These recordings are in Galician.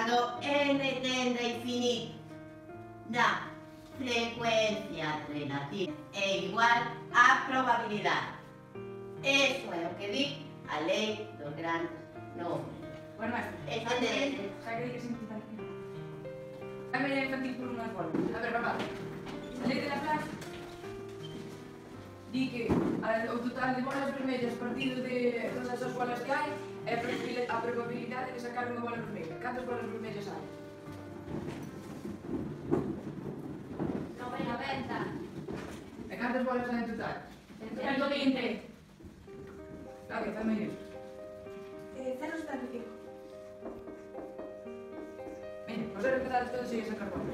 cando n tende a infinito da frecuencia relativa é igual á probabilidade. Eso é o que di a lei dos grandes números. Bueno, maestro, Entendeste? xa que simplificar aquí. Dame a infantil por unhas bolas. A ver, papá. A lei de Laplace di que o total de bolas vermellas partido de todas as bolas que hai é a probabilidade de sacar unha bola vermelha. Cantas bolas vermellas hai? 90. E cantas bolas hai en total? 120. Claro, tamén iso. 0,75. Mira, os deros que dades todos segues a sacar bolas.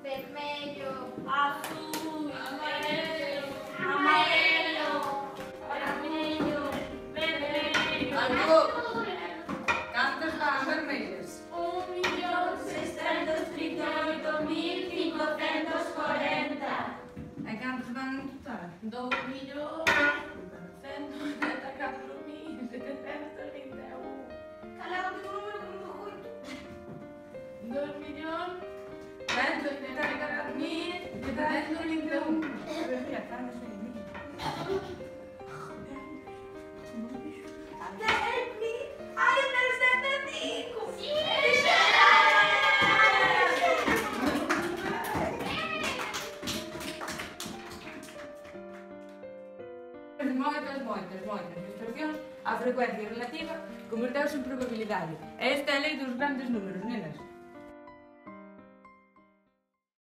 Vermelho, azul, amarelo, amarelo, vermelho, vermelho. Algo. Cantas van vermellas? 1.638.540. E cantas van en total? 2.194.721. Calado, tengo un número que non me oculto. 2.194.721. A ver, mira, cantas aí, mira. Ai, eu quero ser amigo! Moitas instruccións, a frecuencia relativa converteuse en probabilidade. Esta é a lei dos grandes números, nenas.